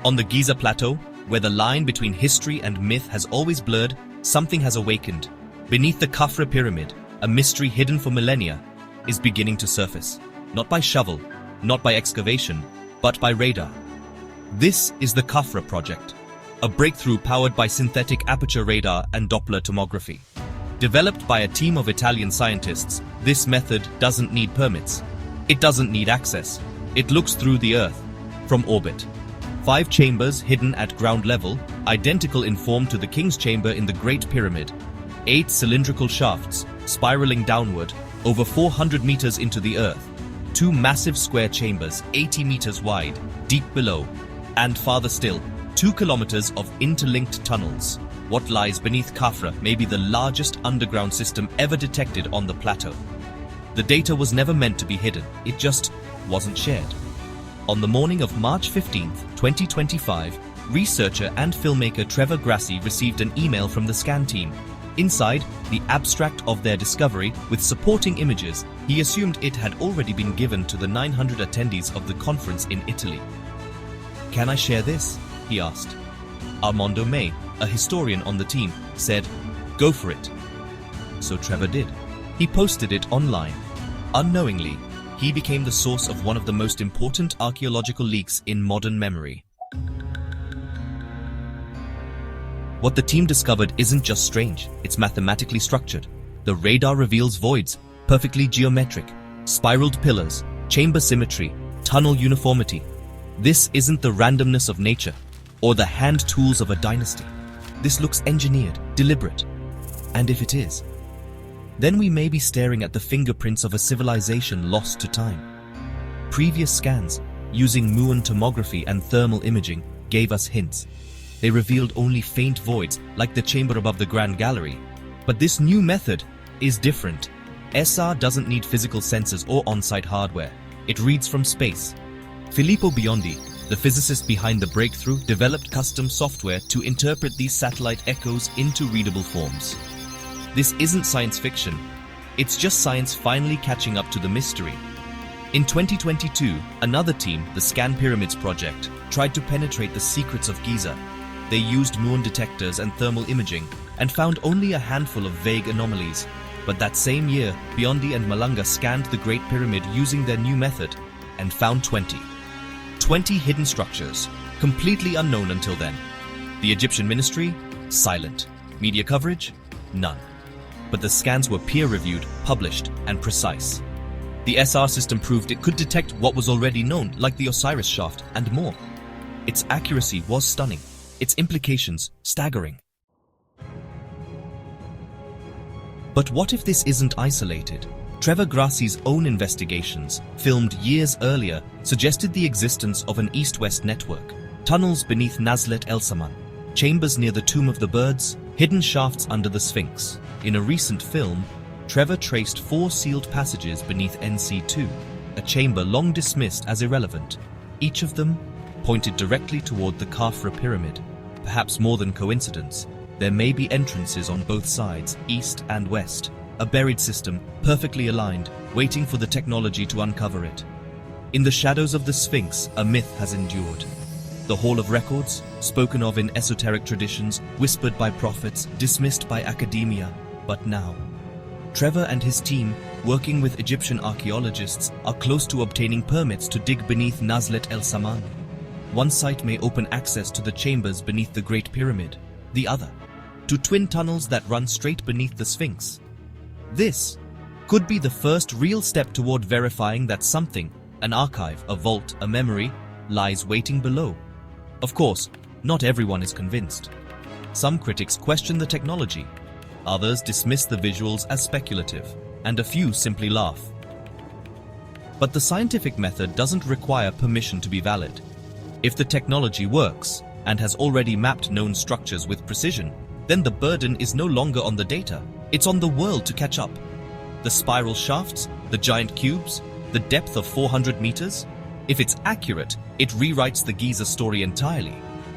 On the Giza Plateau, where the line between history and myth has always blurred, something has awakened. Beneath the Khafra Pyramid, a mystery hidden for millennia is beginning to surface. Not by shovel, not by excavation, but by radar. This is the Khafra project, a breakthrough powered by synthetic aperture radar and Doppler tomography. Developed by a team of Italian scientists, this method doesn't need permits. It doesn't need access. It looks through the Earth, from orbit. 5 chambers hidden at ground level, identical in form to the King's Chamber in the Great Pyramid. 8 cylindrical shafts, spiraling downward, over 400 meters into the Earth. 2 massive square chambers, 80 meters wide, deep below. And farther still, 2 kilometers of interlinked tunnels. What lies beneath Khafra may be the largest underground system ever detected on the plateau. The data was never meant to be hidden, it just wasn't shared. On the morning of March 15, 2025, researcher and filmmaker Trevor Grassi received an email from the scan team. Inside, the abstract of their discovery with supporting images. He assumed it had already been given to the 900 attendees of the conference in Italy. "Can I share this?" he asked. Armando May, a historian on the team, said, "Go for it." So Trevor did. He posted it online. Unknowingly, he became the source of one of the most important archaeological leaks in modern memory. What the team discovered isn't just strange, it's mathematically structured. The radar reveals voids, perfectly geometric, spiraled pillars, chamber symmetry, tunnel uniformity. This isn't the randomness of nature, or the hand tools of a dynasty. This looks engineered, deliberate. And if it is, then we may be staring at the fingerprints of a civilization lost to time. Previous scans, using muon tomography and thermal imaging, gave us hints. They revealed only faint voids, like the chamber above the Grand Gallery. But this new method is different. SR doesn't need physical sensors or on-site hardware. It reads from space. Filippo Biondi, the physicist behind the breakthrough, developed custom software to interpret these satellite echoes into readable forms. This isn't science fiction. It's just science finally catching up to the mystery. In 2022, another team, the Scan Pyramids project, tried to penetrate the secrets of Giza. They used muon detectors and thermal imaging and found only a handful of vague anomalies. But that same year, Biondi and Malanga scanned the Great Pyramid using their new method and found 20 hidden structures, completely unknown until then. The Egyptian ministry? Silent. Media coverage? None. But the scans were peer-reviewed, published, and precise. The SR system proved it could detect what was already known, like the Osiris shaft, and more. Its accuracy was stunning, its implications staggering. But what if this isn't isolated? Trevor Grassi's own investigations, filmed years earlier, suggested the existence of an east-west network. Tunnels beneath Nazlet El Saman, chambers near the Tomb of the Birds, hidden shafts under the Sphinx. In a recent film, Trevor traced 4 sealed passages beneath NC2, a chamber long dismissed as irrelevant. Each of them pointed directly toward the Khafra Pyramid. Perhaps more than coincidence, there may be entrances on both sides, east and west. A buried system, perfectly aligned, waiting for the technology to uncover it. In the shadows of the Sphinx, a myth has endured. The Hall of Records, spoken of in esoteric traditions, whispered by prophets, dismissed by academia. But now, Trevor and his team, working with Egyptian archaeologists, are close to obtaining permits to dig beneath Nazlet El Saman. One site may open access to the chambers beneath the Great Pyramid, the other, to twin tunnels that run straight beneath the Sphinx. This could be the first real step toward verifying that something, an archive, a vault, a memory, lies waiting below. Of course, not everyone is convinced. Some critics question the technology, others dismiss the visuals as speculative, and a few simply laugh. But the scientific method doesn't require permission to be valid. If the technology works, and has already mapped known structures with precision, then the burden is no longer on the data. It's on the world to catch up. The spiral shafts, the giant cubes, the depth of 400 meters? If it's accurate, it rewrites the Giza story entirely.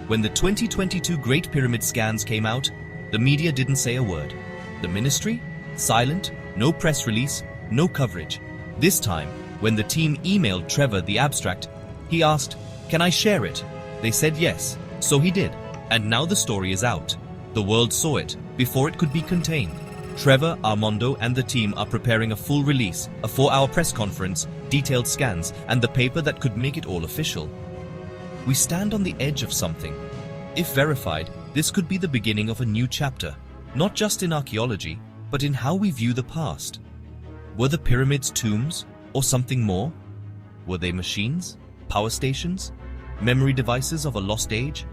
When the 2022 Great Pyramid scans came out, the media didn't say a word. The ministry? Silent, no press release, no coverage. This time, when the team emailed Trevor the abstract, he asked, "Can I share it?" They said yes, so he did. And now the story is out. The world saw it before it could be contained. Trevor, Armando, and the team are preparing a full release, a 4-hour press conference, detailed scans, and the paper that could make it all official. We stand on the edge of something. If verified, this could be the beginning of a new chapter, not just in archaeology, but in how we view the past. Were the pyramids tombs, or something more? Were they machines, power stations, memory devices of a lost age?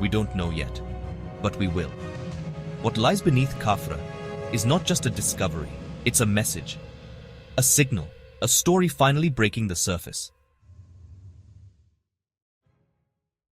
We don't know yet, but we will. What lies beneath Khafra is not just a discovery, it's a message, a signal, a story finally breaking the surface.